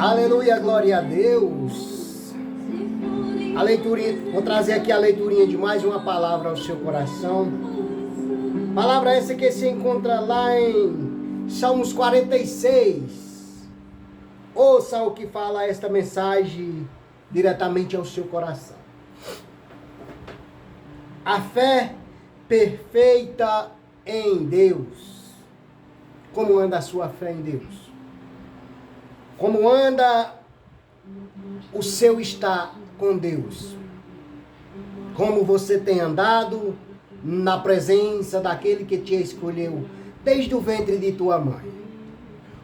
Aleluia, glória a Deus. A leitura, vou trazer aqui a leiturinha de mais uma palavra ao seu coração. Palavra essa que se encontra lá em Salmos 46. Ouça o que fala esta mensagem diretamente ao seu coração. A fé perfeita em Deus. Como anda a sua fé em Deus? Como anda o seu estar com Deus? Como você tem andado na presença daquele que te escolheu desde o ventre de tua mãe?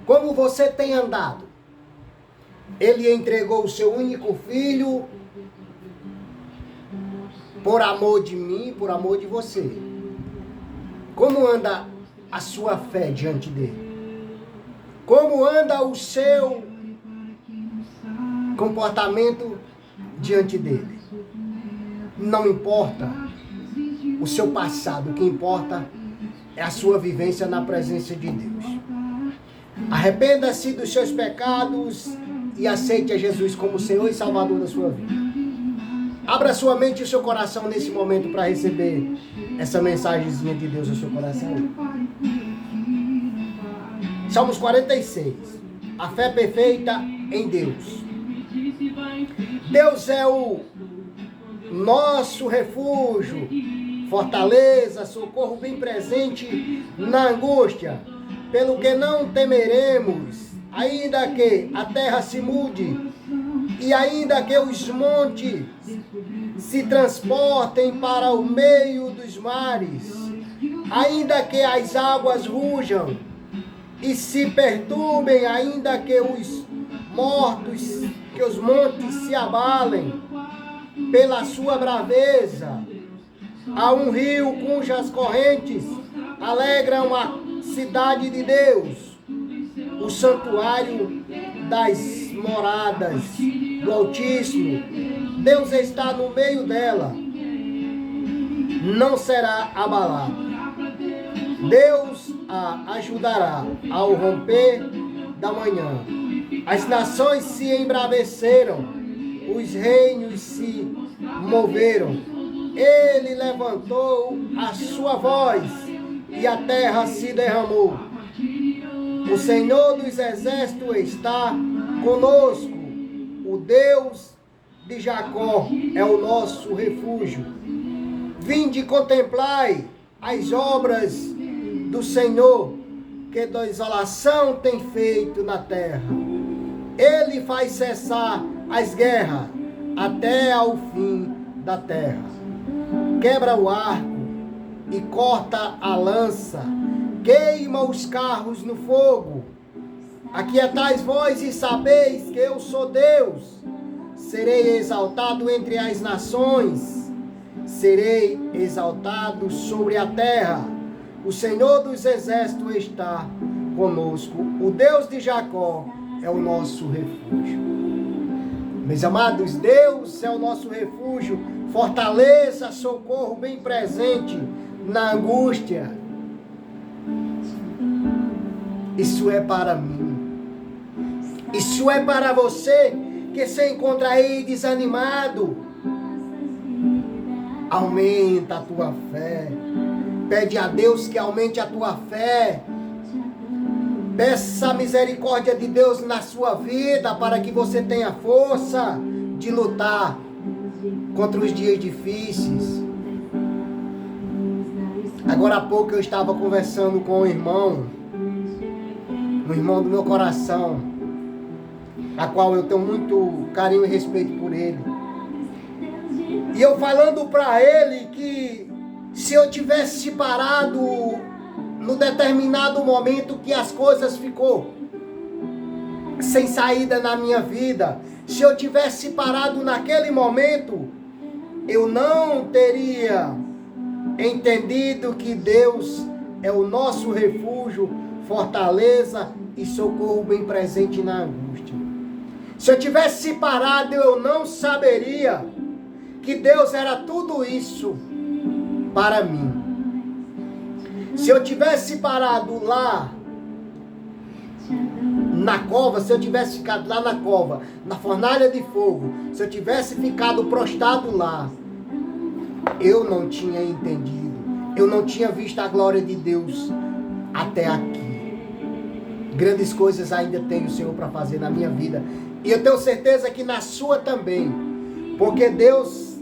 Como você tem andado? Ele entregou o seu único filho por amor de mim, por amor de você. Como anda a sua fé diante dele? Como anda o seu comportamento diante dele? Não importa o seu passado, o que importa é a sua vivência na presença de Deus. Arrependa-se dos seus pecados e aceite a Jesus como Senhor e Salvador da sua vida. Abra sua mente e o seu coração nesse momento para receber essa mensagenzinha de Deus no seu coração. Salmos 46. A fé perfeita em Deus. Deus é o nosso refúgio, fortaleza, socorro bem presente na angústia. Pelo que não temeremos, ainda que a terra se mude, e ainda que os montes se transportem para o meio dos mares, ainda que as águas rujam e se perturbem, ainda que os montes se abalem pela sua braveza. Há um rio cujas correntes alegram a cidade de Deus, o santuário das moradas do Altíssimo. Deus está no meio dela, não será abalado. Deus a ajudará ao romper da manhã. As nações se embraveceram, os reinos se moveram. Ele levantou a sua voz e a terra se derramou. O Senhor dos exércitos está conosco. O Deus de Jacó é o nosso refúgio. Vinde e contemplai as obras do Senhor, que desolação tem feito na terra. Ele faz cessar as guerras até ao fim da terra. Quebra o arco e corta a lança, queima os carros no fogo. Aquietais vós e sabeis que eu sou Deus. Serei exaltado entre as nações, serei exaltado sobre a terra. O Senhor dos exércitos está conosco. O Deus de Jacó é o nosso refúgio. Meus amados, Deus é o nosso refúgio, fortaleza, socorro bem presente na angústia. Isso é para mim. Isso é para você que se encontra aí desanimado. Aumenta a tua fé. Pede a Deus que aumente a tua fé. Peça a misericórdia de Deus na sua vida para que você tenha força de lutar contra os dias difíceis. Agora há pouco eu estava conversando com um irmão do meu coração, a qual eu tenho muito carinho e respeito por ele. E eu falando para ele que se eu tivesse parado no determinado momento que as coisas ficou sem saída na minha vida, se eu tivesse parado naquele momento, eu não teria entendido que Deus é o nosso refúgio, fortaleza e socorro bem presente na angústia. Se eu tivesse parado, eu não saberia que Deus era tudo isso para mim. Se eu tivesse parado lá na cova, se eu tivesse ficado lá na cova, na fornalha de fogo, se eu tivesse ficado prostrado lá, eu não tinha entendido, eu não tinha visto a glória de Deus até aqui. Grandes coisas ainda tem o Senhor para fazer na minha vida, e eu tenho certeza que na sua também, porque Deus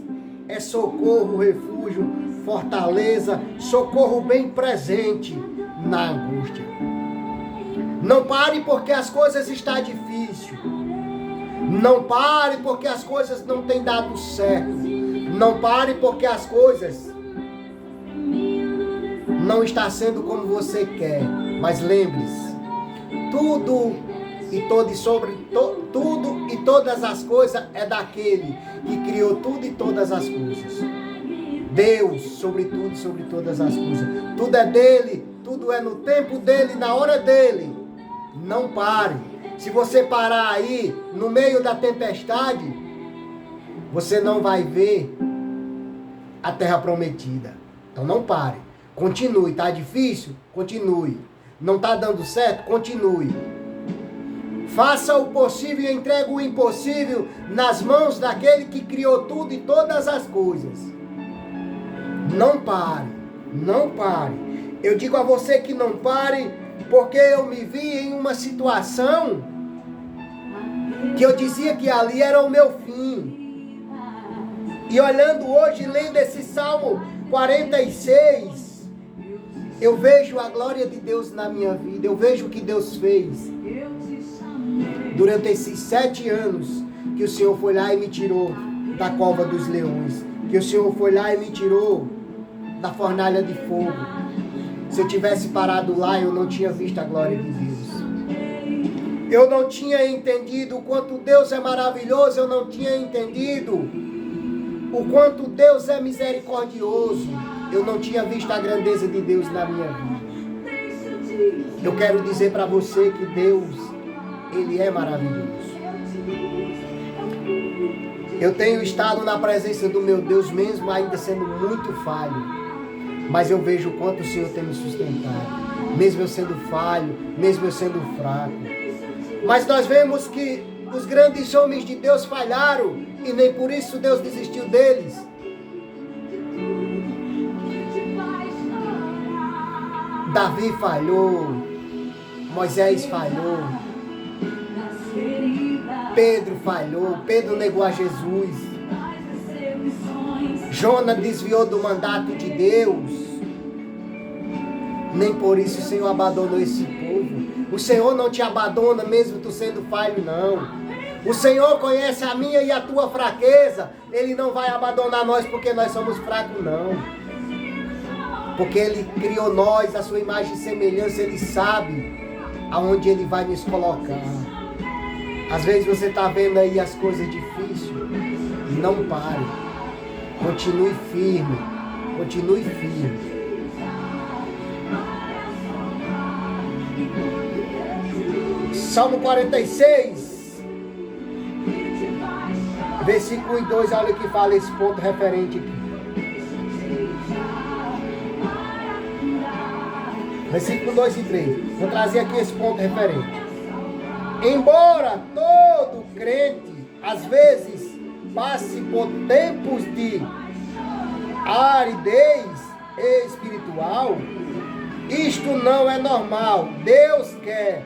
é socorro, refúgio, fortaleza, socorro bem presente na angústia. Não pare porque as coisas estão difíceis. Não pare porque as coisas não têm dado certo. Não pare porque as coisas não estão sendo como você quer. Mas lembre-se, tudo e todas as coisas é daquele que criou tudo e todas as coisas. Deus, sobre tudo e sobre todas as coisas. Tudo é dele, tudo é no tempo dele, na hora dele. Não pare. Se você parar aí, no meio da tempestade, você não vai ver a terra prometida. Então não pare. Continue. Está difícil? Continue. Não está dando certo? Continue. Faça o possível e entregue o impossível nas mãos daquele que criou tudo e todas as coisas. Não pare. Não pare. Eu digo a você que não pare, porque eu me vi em uma situação que eu dizia que ali era o meu fim. E olhando hoje, lendo esse Salmo 46, eu vejo a glória de Deus na minha vida. Eu vejo o que Deus fez durante esses 7 anos que o Senhor foi lá e me tirou da cova dos leões, que o Senhor foi lá e me tirou da fornalha de fogo. Se eu tivesse parado lá, eu não tinha visto a glória de Deus. Eu não tinha entendido o quanto Deus é maravilhoso. Eu não tinha entendido o quanto Deus é misericordioso. Eu não tinha visto a grandeza de Deus na minha vida. Eu quero dizer para você que Deus, Ele é maravilhoso. Eu tenho estado na presença do meu Deus, mesmo ainda sendo muito falho. Mas eu vejo o quanto o Senhor tem me sustentado. Mesmo eu sendo falho, mesmo eu sendo fraco. Mas nós vemos que os grandes homens de Deus falharam. E nem por isso Deus desistiu deles. Davi falhou. Moisés falhou. Pedro falhou. Pedro negou a Jesus. Jonas desviou do mandato de Deus. Nem por isso o Senhor abandonou esse povo. O Senhor não te abandona mesmo tu sendo falho, não. O Senhor conhece a minha e a tua fraqueza. Ele não vai abandonar nós porque nós somos fracos, não. Porque Ele criou nós, a sua imagem e semelhança. Ele sabe aonde Ele vai nos colocar. Às vezes você está vendo aí as coisas difíceis. Não pare. Continue firme. Continue firme. Salmo 46, versículo 2, olha o que fala esse ponto referente aqui. Versículo 2 e 3. Vou trazer aqui esse ponto referente. Embora todo crente, às vezes, passe por tempos de aridez espiritual, isto não é normal. Deus quer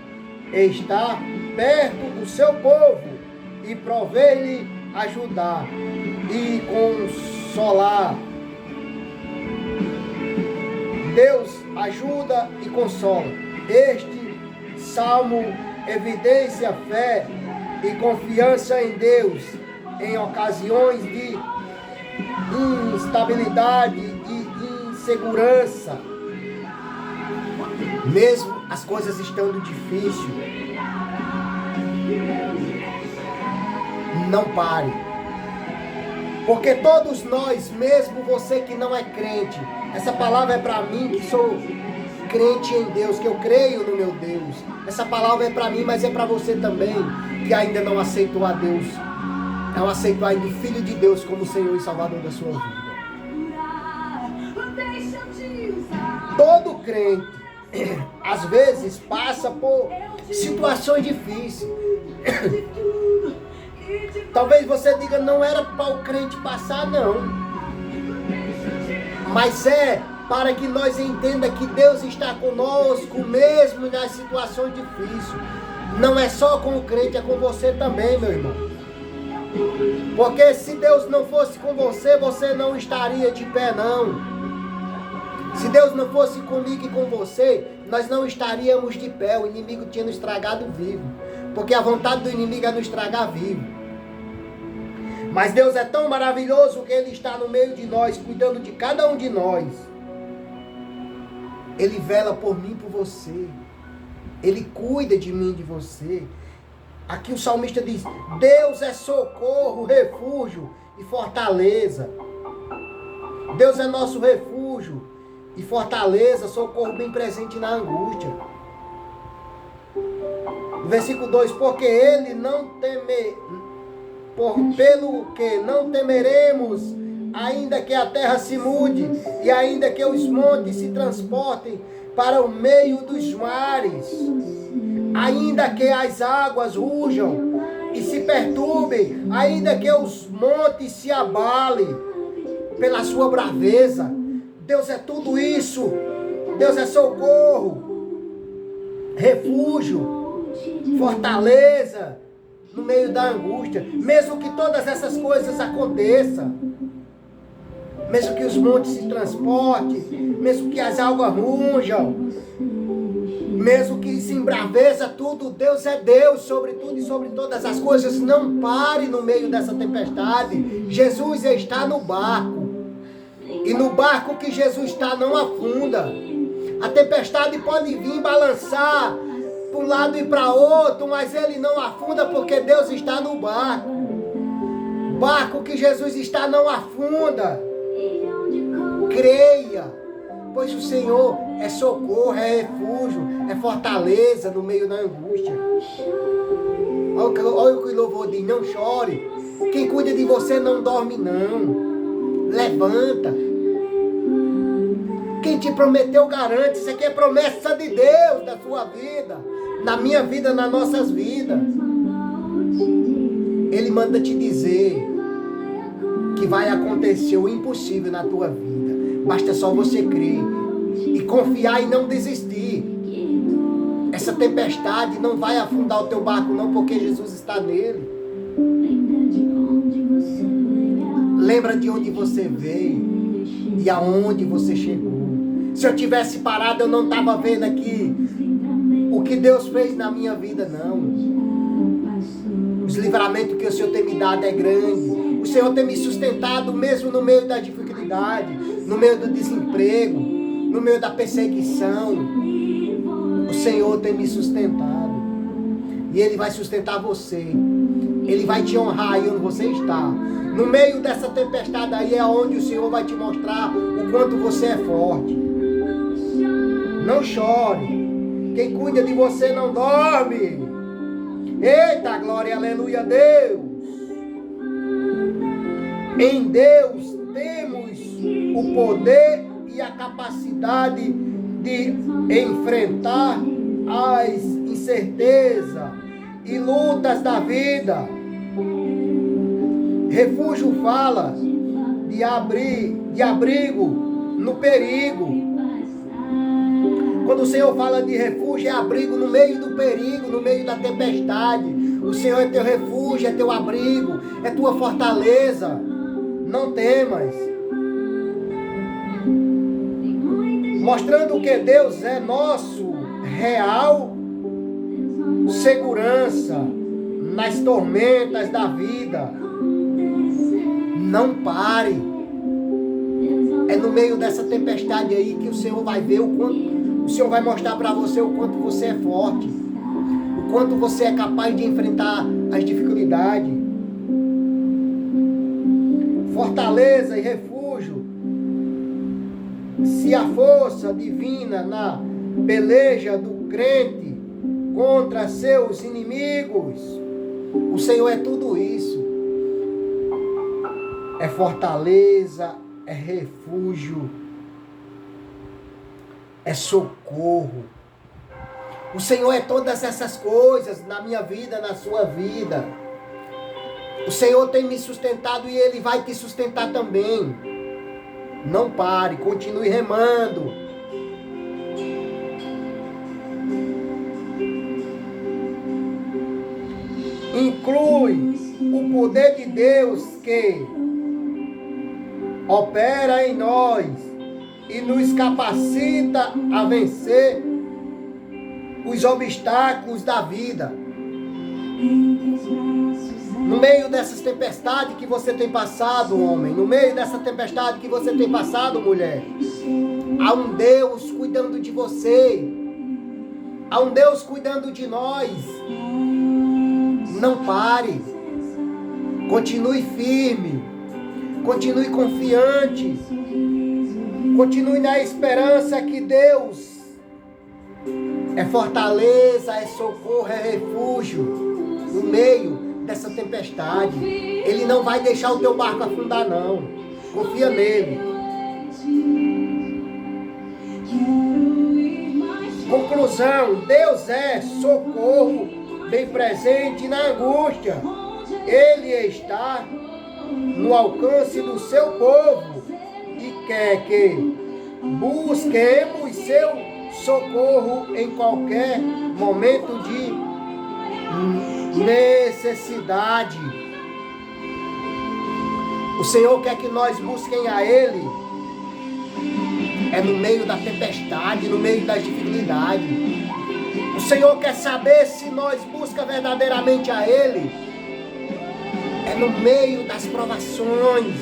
estar perto do seu povo e prover-lhe ajudar e consolar. Deus ajuda e consola. Este salmo evidencia fé e confiança em Deus em ocasiões de instabilidade e insegurança. Mesmo as coisas estando difíceis, não pare. Porque todos nós, mesmo você que não é crente, essa palavra é para mim que sou crente em Deus, que eu creio no meu Deus. Essa palavra é para mim, mas é para você também, que ainda não aceitou a Deus. Não aceitou ainda o Filho de Deus como Senhor e Salvador da sua vida. Todo crente, às vezes, passa por situações difíceis. Talvez você diga, não era para o crente passar, não. Mas é para que nós entendamos que Deus está conosco mesmo nas situações difíceis. Não é só com o crente, é com você também, meu irmão. Porque se Deus não fosse com você, você não estaria de pé, não. Se Deus não fosse comigo e com você, nós não estaríamos de pé. O inimigo tinha nos estragado vivo. Porque a vontade do inimigo é nos estragar vivo. Mas Deus é tão maravilhoso que Ele está no meio de nós, cuidando de cada um de nós. Ele vela por mim e por você. Ele cuida de mim e de você. Aqui o salmista diz, Deus é socorro, refúgio e fortaleza. Deus é nosso refúgio e fortaleza, socorro bem presente na angústia. No versículo 2, porque ele não teme, pelo que não temeremos, ainda que a terra se mude, e ainda que os montes se transportem para o meio dos mares, ainda que as águas rujam e se perturbem, ainda que os montes se abalem pela sua braveza. Deus é tudo isso. Deus é socorro, refúgio, fortaleza no meio da angústia. Mesmo que todas essas coisas aconteçam, mesmo que os montes se transportem, mesmo que as águas rujam, mesmo que se embraveça tudo, Deus é Deus sobre tudo e sobre todas as coisas. Não pare no meio dessa tempestade. Jesus está no barco. E no barco que Jesus está não afunda. A tempestade pode vir balançar para um lado e para outro, mas ele não afunda porque Deus está no barco. Barco que Jesus está não afunda. Creia, pois o Senhor é socorro, é refúgio, é fortaleza no meio da angústia. Olha o que o louvor diz, não chore. Quem cuida de você não dorme não. Levanta. Quem te prometeu garante. Isso aqui é promessa de Deus da sua vida, na minha vida, nas nossas vidas. Ele manda te dizer que vai acontecer o impossível na tua vida. Basta só você crer e confiar e não desistir. Essa tempestade não vai afundar o teu barco não, porque Jesus está nele. Lembra de onde você veio e aonde você chegou. Se eu tivesse parado, eu não estava vendo aqui o que Deus fez na minha vida, não. Os livramentos que o Senhor tem me dado é grande. O Senhor tem me sustentado mesmo no meio da dificuldade, no meio do desemprego, no meio da perseguição. O Senhor tem me sustentado. E Ele vai sustentar você. Ele vai te honrar aí onde você está. No meio dessa tempestade aí é onde o Senhor vai te mostrar o quanto você é forte. Não chore. Quem cuida de você não dorme. Eita, glória, aleluia, Deus. Em Deus temos o poder e a capacidade de enfrentar as incertezas e lutas da vida. Refúgio fala de abrigo no perigo. Quando o Senhor fala de refúgio, é abrigo no meio do perigo, no meio da tempestade. O Senhor é teu refúgio, é teu abrigo, é tua fortaleza. Não temas. Mostrando que Deus é nosso real segurança nas tormentas da vida. Não pare. É no meio dessa tempestade aí que o Senhor vai ver o quanto, o Senhor vai mostrar para você o quanto você é forte, o quanto você é capaz de enfrentar as dificuldades. Fortaleza e refúgio. Se a força divina na peleja do crente contra seus inimigos, o Senhor é tudo isso. É fortaleza, é refúgio, é socorro. O Senhor é todas essas coisas na minha vida, na sua vida. O Senhor tem me sustentado e Ele vai te sustentar também. Não pare, continue remando. Inclui o poder de Deus que opera em nós e nos capacita a vencer os obstáculos da vida. No meio dessas tempestades que você tem passado, homem, no meio dessa tempestade que você tem passado, mulher, há um Deus cuidando de você, há um Deus cuidando de nós. Não pare, continue firme, continue confiante, continue na esperança que Deus é fortaleza, é socorro, é refúgio no meio dessa tempestade. Ele não vai deixar o teu barco afundar, não. Confia nele. Conclusão: Deus é socorro bem presente na angústia. Ele está no alcance do seu povo e quer que busquemos seu socorro em qualquer momento de necessidade. O Senhor quer que nós busquem a Ele no meio da tempestade, no meio das dificuldades. O Senhor quer saber se nós buscamos verdadeiramente a Ele no meio das provações.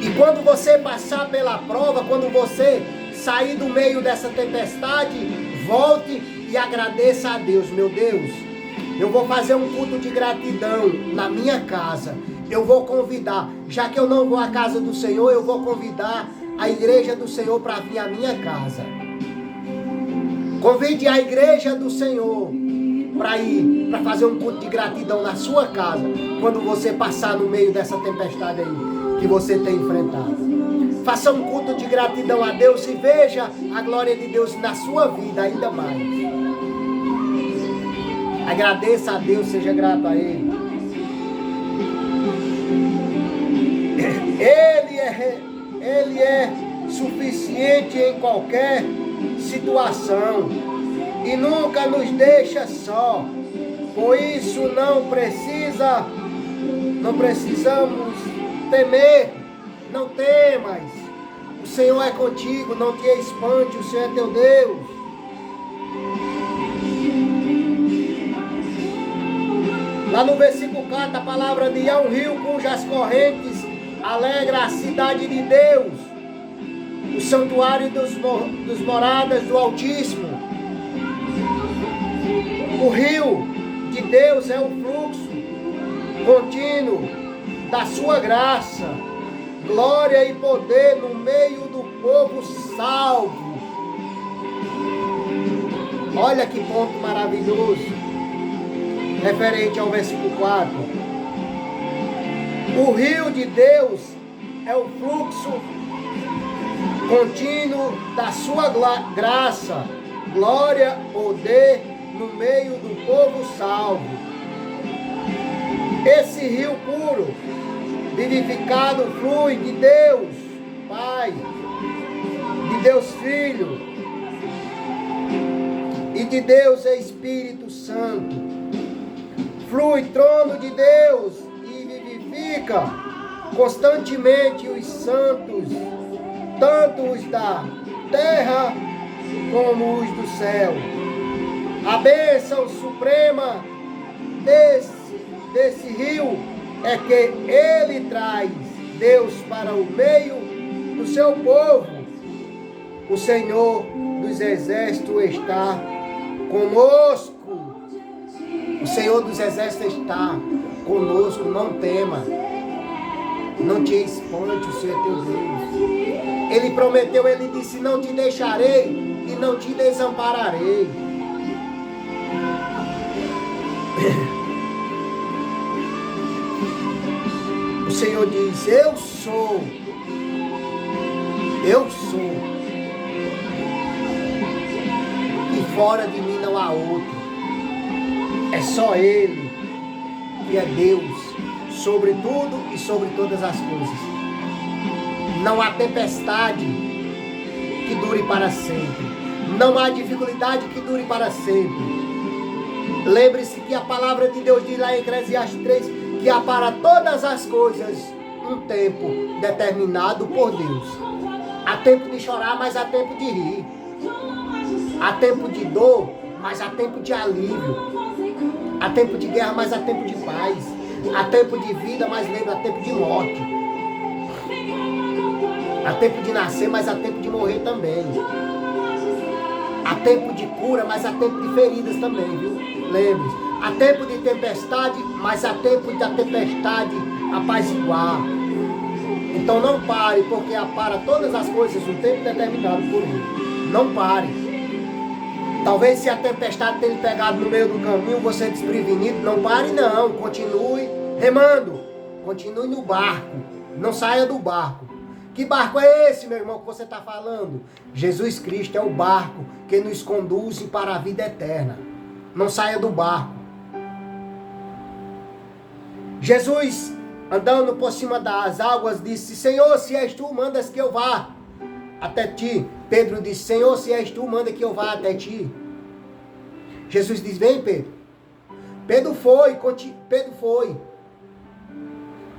E quando você passar pela prova, quando você sair do meio dessa tempestade, volte e agradeça a Deus. Meu Deus, eu vou fazer um culto de gratidão na minha casa. Eu vou convidar, já que eu não vou à casa do Senhor, eu vou convidar a igreja do Senhor para vir à minha casa. Convide a igreja do Senhor para ir, para fazer um culto de gratidão na sua casa, quando você passar no meio dessa tempestade aí que você tem enfrentado. Faça um culto de gratidão a Deus e veja a glória de Deus na sua vida ainda mais. Agradeça a Deus, seja grato a Ele. Ele é suficiente em qualquer situação e nunca nos deixa só. Por isso não precisamos temer. Não temas. O Senhor é contigo, não te espante, o Senhor é teu Deus. Lá no versículo 4, a palavra diz: há um rio cujas correntes alegra a cidade de Deus, o santuário dos moradas do Altíssimo. O rio de Deus é o fluxo contínuo da sua graça, glória e poder no meio do povo salvo. Olha que ponto maravilhoso, referente ao versículo 4. O rio de Deus é o fluxo contínuo da sua graça, glória, poder no meio do povo salvo. Esse rio puro, vivificado, flui de Deus Pai, de Deus Filho e de Deus Espírito Santo. Flui trono de Deus e vivifica constantemente os santos, tanto os da terra como os do céu. A bênção suprema desse rio é que ele traz Deus para o meio do seu povo. O Senhor dos Exércitos está conosco. O Senhor dos Exércitos está conosco. Não tema. Não te espante, o Senhor é teu Deus. Ele prometeu, ele disse: não te deixarei e não te desampararei. O Senhor diz: eu sou Fora de mim não há outro. É só Ele que é Deus sobre tudo e sobre todas as coisas. Não há tempestade que dure para sempre. Não há dificuldade que dure para sempre. Lembre-se que a palavra de Deus diz lá em Eclesiastes 3 que há para todas as coisas um tempo determinado por Deus. Há tempo de chorar, mas há tempo de rir. Há tempo de dor, mas há tempo de alívio. Há tempo de guerra, mas há tempo de paz. Há tempo de vida, mas lembra, há tempo de morte. Há tempo de nascer, mas há tempo de morrer também. Há tempo de cura, mas há tempo de feridas também, viu? Lembre-se. Há tempo de tempestade, mas há tempo da tempestade apaziguar. Então não pare, porque há para todas as coisas um tempo determinado por Ele. Não pare. Talvez se a tempestade tenha pegado no meio do caminho, você desprevenido, não pare não. Continue remando. Continue no barco. Não saia do barco. Que barco é esse, meu irmão, que você está falando? Jesus Cristo é o barco que nos conduz para a vida eterna. Não saia do barco. Jesus, andando por cima das águas, disse: Senhor, se és tu, mandas que eu vá até ti. Pedro disse: Senhor, se és tu, manda que eu vá até ti. Jesus diz: vem, Pedro. Pedro foi.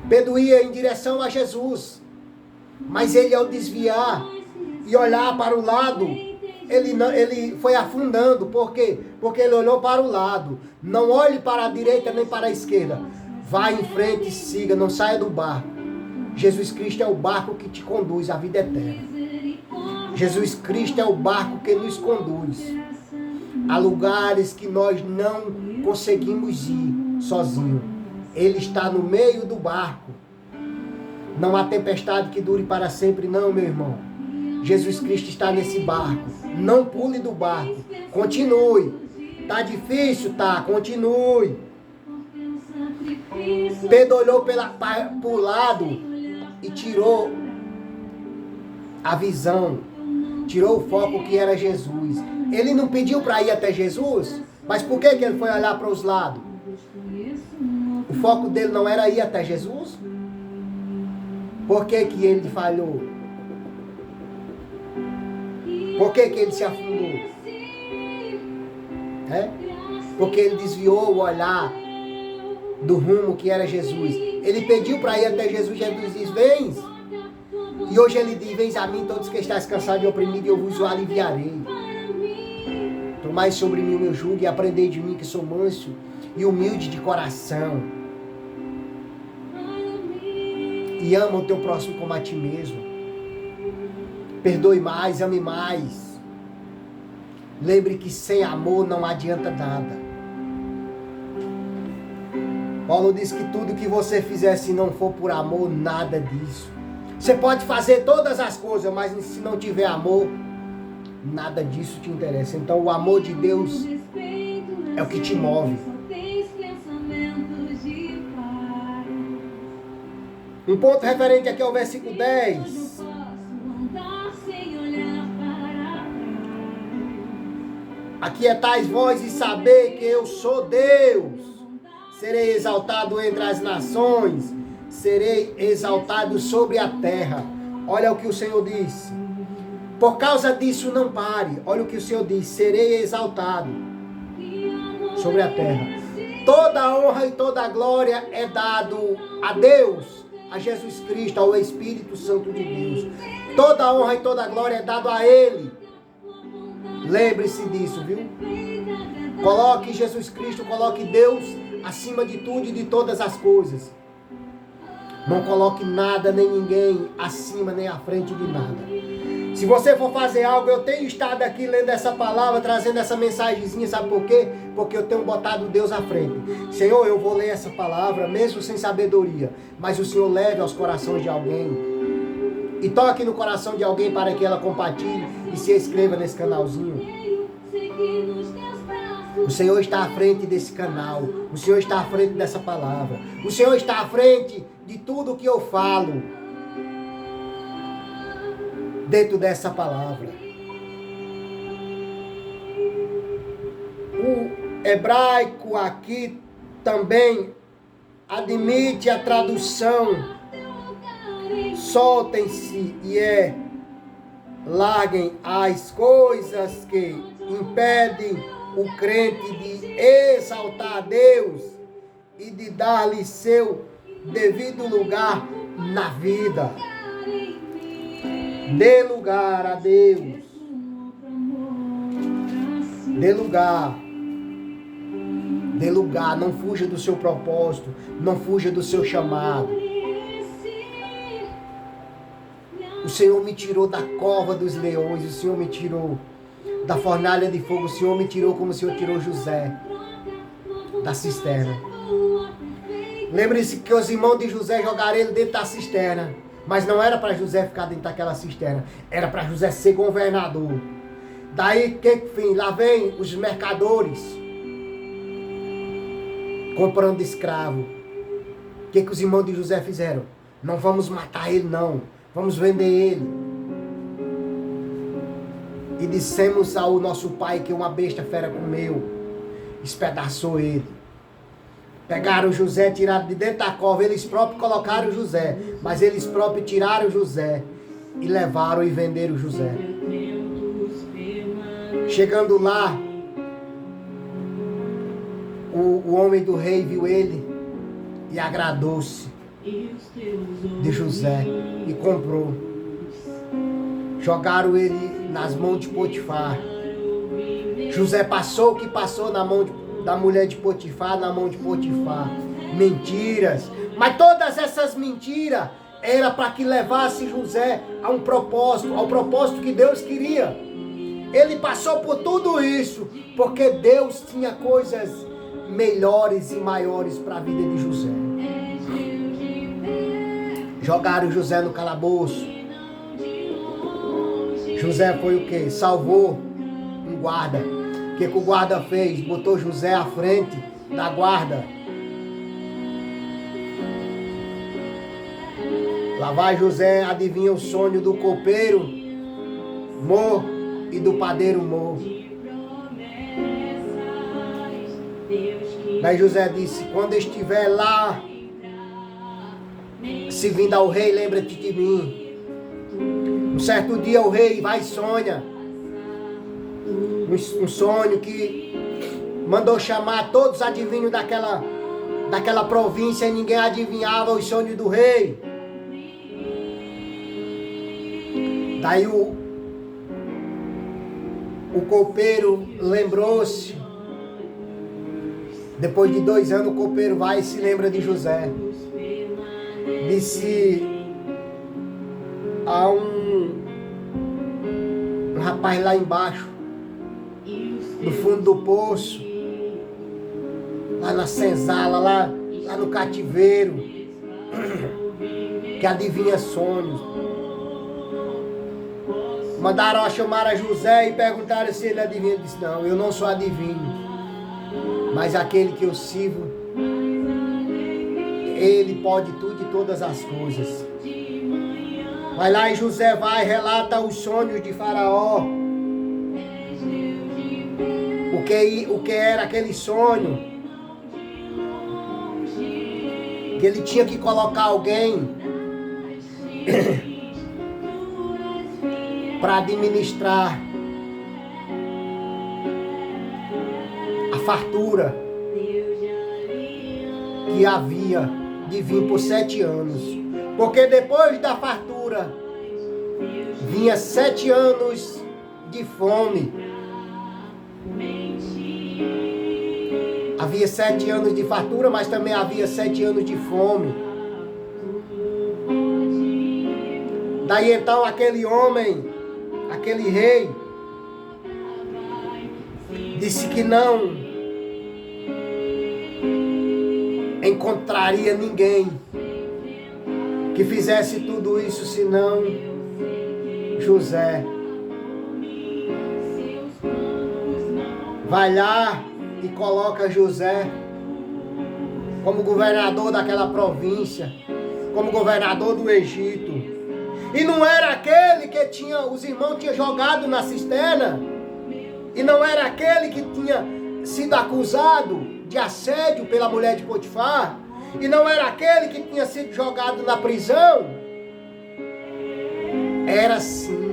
Pedro ia em direção a Jesus. Mas ele, ao desviar e olhar para o lado, ele foi afundando. Por quê? Porque ele olhou para o lado. Não olhe para a direita nem para a esquerda. Vá em frente e siga, não saia do barco. Jesus Cristo é o barco que te conduz à vida eterna. Jesus Cristo é o barco que nos conduz a lugares que nós não conseguimos ir sozinhos. Ele está no meio do barco. Não há tempestade que dure para sempre, não, meu irmão. Jesus Cristo está nesse barco. Não pule do barco. Continue. Tá difícil, tá? Continue. Pedro olhou para o lado e tirou a visão. Tirou o foco que era Jesus. Ele não pediu para ir até Jesus, mas por que ele foi olhar para os lados? O foco dele não era ir até Jesus? Por que ele falhou? Por que ele se afundou? Porque ele desviou o olhar do rumo que era Jesus. Ele pediu para ir até Jesus. Jesus diz: vens. E hoje ele diz: vens a mim todos que estáis cansados e oprimidos, e eu vos aliviarei. Tomai sobre mim o meu jugo e aprendei de mim, que sou manso e humilde de coração. E ama o teu próximo como a ti mesmo. Perdoe mais, ame mais. Lembre que sem amor não adianta nada. Paulo diz que tudo que você fizer, se não for por amor, nada disso. Você pode fazer todas as coisas, mas se não tiver amor, nada disso te interessa. Então o amor de Deus é o que te move. Um ponto referente aqui ao versículo 10. Aquietais vós e saber que eu sou Deus. Serei exaltado entre as nações. Serei exaltado sobre a terra. Olha o que o Senhor disse. Por causa disso não pare. Olha o que o Senhor diz. Serei exaltado sobre a terra. Toda a honra e toda a glória é dado a Deus, a Jesus Cristo, ao Espírito Santo de Deus. Toda a honra e toda a glória é dado a Ele. Lembre-se disso, viu? Coloque Jesus Cristo, coloque Deus acima de tudo e de todas as coisas. Não coloque nada nem ninguém acima nem à frente de nada. Se você for fazer algo, eu tenho estado aqui lendo essa palavra, trazendo essa mensagenzinha, sabe por quê? Porque eu tenho botado Deus à frente. Senhor, eu vou ler essa palavra, mesmo sem sabedoria, mas o Senhor leve aos corações de alguém. E toque no coração de alguém para que ela compartilhe e se inscreva nesse canalzinho. O Senhor está à frente desse canal. O Senhor está à frente dessa palavra. O Senhor está à frente de tudo que eu falo dentro dessa palavra. hebraico aqui também admite a tradução soltem-se e larguem as coisas que impedem o crente de exaltar a Deus e de dar-lhe seu devido lugar na vida. Dê lugar a Deus. Dê lugar. Dê lugar. Não fuja do seu propósito. Não fuja do seu chamado. O Senhor me tirou da cova dos leões. O Senhor me tirou da fornalha de fogo. O Senhor me tirou como o Senhor tirou José da cisterna. Lembre-se que os irmãos de José jogaram ele dentro da cisterna. Mas não era para José ficar dentro daquela cisterna. Era para José ser governador. Daí, lá vem os mercadores comprando escravo. O que os irmãos de José fizeram? Não vamos matar ele, não. Vamos vender ele. E dissemos ao nosso pai que uma besta fera comeu. Espedaçou ele. Pegaram José, tiraram de dentro da cova. Eles próprios colocaram José. Mas eles próprios tiraram José. E levaram e venderam José. Chegando lá, o homem do rei viu ele. E agradou-se de José. E comprou. Jogaram ele nas mãos de Potifar. José passou o que passou na mão da mulher de Potifar, na mão de Potifar. Mentiras. Mas todas essas mentiras era para que levasse José a um propósito, ao propósito que Deus queria. Ele passou por tudo isso porque Deus tinha coisas melhores e maiores para a vida de José. Jogaram José no calabouço. José foi o quê? Salvou um guarda. O que o guarda fez? Botou José à frente da guarda. Lá vai José, adivinha o sonho do copeiro Mor e do padeiro Mor. Daí José disse, quando estiver lá, se vindo ao rei, lembra-te de mim. Um certo dia o rei vai e sonha. Um sonho que mandou chamar todos os adivinhos daquela província e ninguém adivinhava os sonhos do rei. Daí o copeiro lembrou-se. Depois de 2 anos o copeiro vai e se lembra de José. Disse a um rapaz lá embaixo, no fundo do poço, lá na senzala, lá no cativeiro, que adivinha sonhos. Mandaram chamar a José e perguntaram se ele adivinha. Ele disse, não, eu não sou adivinho, mas aquele que eu sirvo, ele pode tudo e todas as coisas. Vai lá e José vai, relata os sonhos de Faraó. O que era aquele sonho? Que ele tinha que colocar alguém para administrar a fartura que havia de vir por 7 anos. Porque depois da fartura vinha 7 anos de fome. Havia 7 anos de fartura, mas também havia 7 anos de fome. Daí então aquele homem, aquele rei, disse que não encontraria ninguém que fizesse tudo isso senão José. Vai lá e coloca José como governador daquela província, como governador do Egito. E não era aquele que os irmãos tinham jogado na cisterna. E não era aquele que tinha sido acusado de assédio pela mulher de Potifar, e não era aquele que tinha sido jogado na prisão, era sim.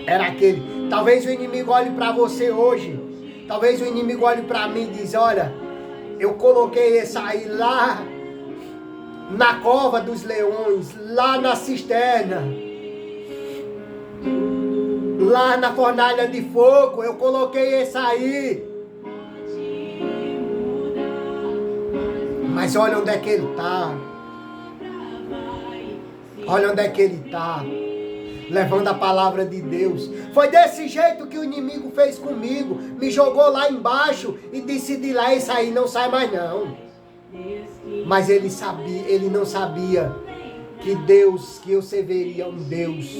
Era aquele. Talvez o inimigo olhe para você hoje. Talvez o inimigo olhe para mim e diz: olha, eu coloquei esse aí lá na cova dos leões, lá na cisterna, lá na fornalha de fogo, eu coloquei esse aí. Mas olha onde é que ele está. Olha onde é que ele está. Levando a palavra de Deus. Foi desse jeito que o inimigo fez comigo. Me jogou lá embaixo e disse de lá: esse aí não sai mais não. Mas ele sabia, ele não sabia que Deus, que eu serviria um Deus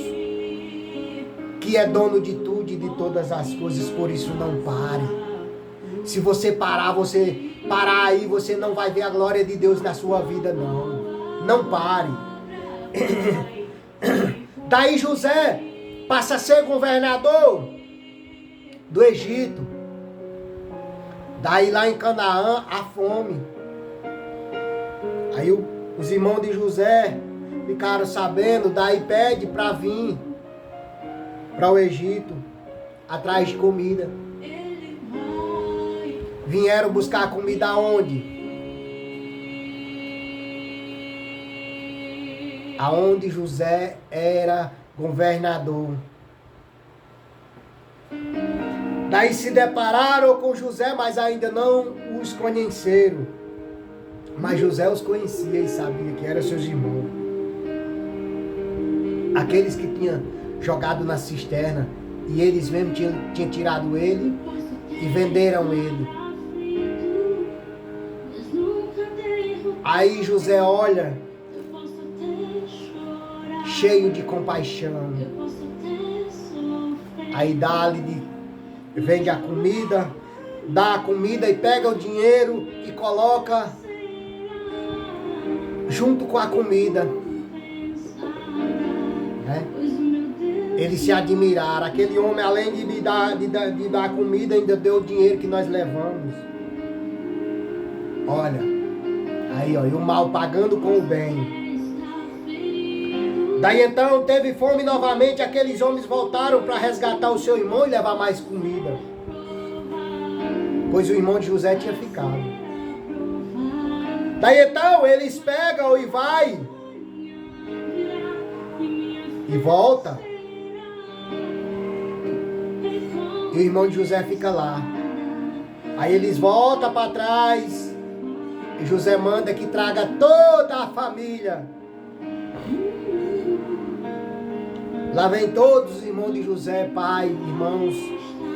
que é dono de tudo e de todas as coisas. Por isso não pare. Se você parar aí, você não vai ver a glória de Deus na sua vida, não. Não pare. Daí José passa a ser governador do Egito. Daí lá em Canaã, a fome. Aí os irmãos de José ficaram sabendo, daí pede para vir para o Egito, atrás de comida. Vieram buscar comida onde? Aonde José era governador. Daí se depararam com José, mas ainda não os conheceram. Mas José os conhecia e sabia que eram seus irmãos. Aqueles que tinham jogado na cisterna e eles mesmos tinham tirado ele e venderam ele. Aí José olha, cheio de compaixão. Aí vende a comida, dá a comida e pega o dinheiro e coloca junto com a comida. Né? Eles se admiraram. Aquele homem, além de dar comida, ainda deu o dinheiro que nós levamos. Olha. Aí, ó, e o mal pagando com o bem. Daí então teve fome novamente. Aqueles homens voltaram para resgatar o seu irmão e levar mais comida. Pois o irmão de José tinha ficado. Daí então eles pegam e vai. E volta. E o irmão de José fica lá. Aí eles voltam para trás. E José manda que traga toda a família. Lá vem todos os irmãos de José, pai, irmãos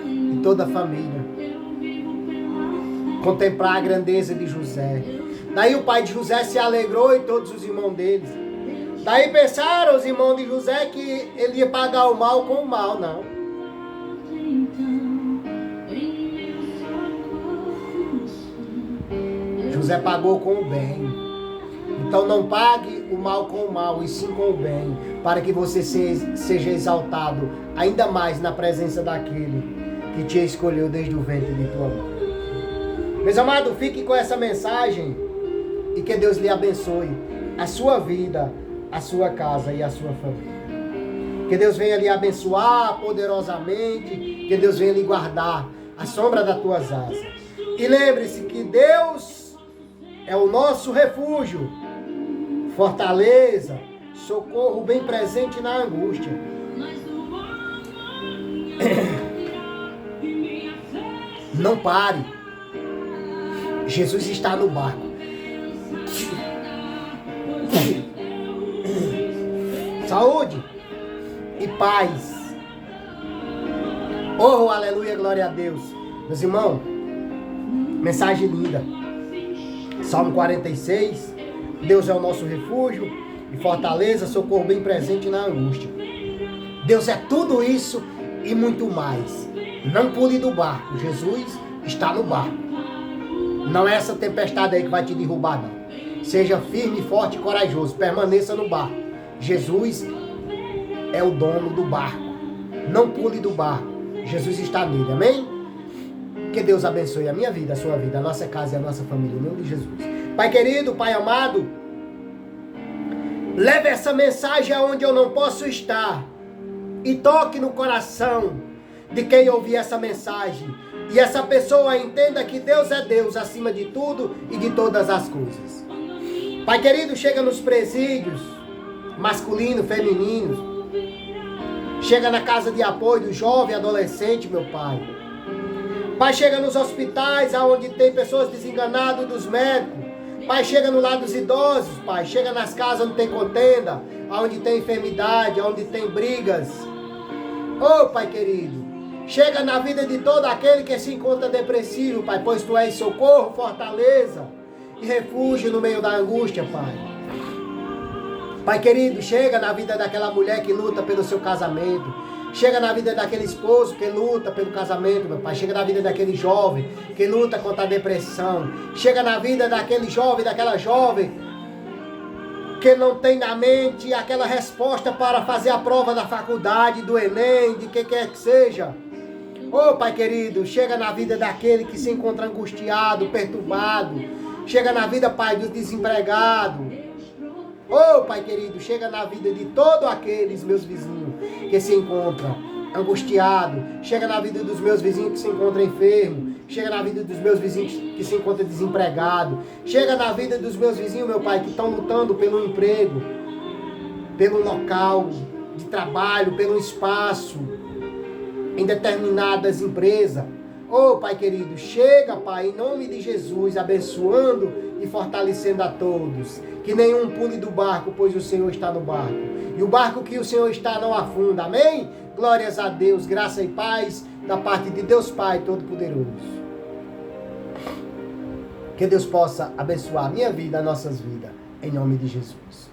e toda a família. Contemplar a grandeza de José. Daí o pai de José se alegrou e todos os irmãos deles. Daí pensaram os irmãos de José que ele ia pagar o mal com o mal, não. José pagou com o bem. Então não pague o mal com o mal, e sim com o bem, para que você seja exaltado ainda mais na presença daquele que te escolheu desde o ventre de tua mãe. Meus amados, fique com essa mensagem e que Deus lhe abençoe a sua vida, a sua casa e a sua família. Que Deus venha lhe abençoar poderosamente, que Deus venha lhe guardar à sombra das tuas asas. E lembre-se que Deus é o nosso refúgio, fortaleza, socorro bem presente na angústia. Não pare. Jesus está no barco. Saúde e paz. Oh, aleluia, glória a Deus. Meus irmãos, mensagem linda. Salmo 46, Deus é o nosso refúgio e fortaleza, socorro bem presente na angústia. Deus é tudo isso e muito mais. Não pule do barco, Jesus está no barco. Não é essa tempestade aí que vai te derrubar, não. Seja firme, forte e corajoso, permaneça no barco. Jesus é o dono do barco. Não pule do barco, Jesus está nele, amém? Que Deus abençoe a minha vida, a sua vida, a nossa casa e a nossa família, em nome de Jesus. Pai querido, Pai amado, leve essa mensagem aonde eu não posso estar e toque no coração de quem ouvir essa mensagem. E essa pessoa entenda que Deus é Deus acima de tudo e de todas as coisas. Pai querido, chega nos presídios, masculino, feminino. Chega na casa de apoio do jovem, adolescente, meu Pai. Pai, chega nos hospitais, onde tem pessoas desenganadas dos médicos. Pai, chega no lado dos idosos, Pai. Chega nas casas onde tem contenda, onde tem enfermidade, onde tem brigas. Oh, Pai querido. Chega na vida de todo aquele que se encontra depressivo, Pai, pois Tu és socorro, fortaleza e refúgio no meio da angústia, Pai. Pai querido, chega na vida daquela mulher que luta pelo seu casamento. Chega na vida daquele esposo que luta pelo casamento, meu Pai. Chega na vida daquele jovem que luta contra a depressão. Chega na vida daquele jovem, daquela jovem que não tem na mente aquela resposta para fazer a prova da faculdade, do Enem, de que quer que seja. Oh, Pai querido, chega na vida daquele que se encontra angustiado, perturbado. Chega na vida, Pai, do desempregado. Oh, Pai querido, chega na vida de todos aqueles meus vizinhos que se encontram angustiados. Chega na vida dos meus vizinhos que se encontram enfermos. Chega na vida dos meus vizinhos que se encontram desempregados. Chega na vida dos meus vizinhos, meu Pai, que estão lutando pelo emprego, pelo local de trabalho, pelo espaço em determinadas empresas. Oh, Pai querido, chega, Pai, em nome de Jesus, abençoando e fortalecendo a todos. Que nenhum pule do barco, pois o Senhor está no barco. E o barco que o Senhor está não afunda. Amém? Glórias a Deus, graça e paz da parte de Deus Pai Todo-Poderoso. Que Deus possa abençoar a minha vida, as nossas vidas, em nome de Jesus.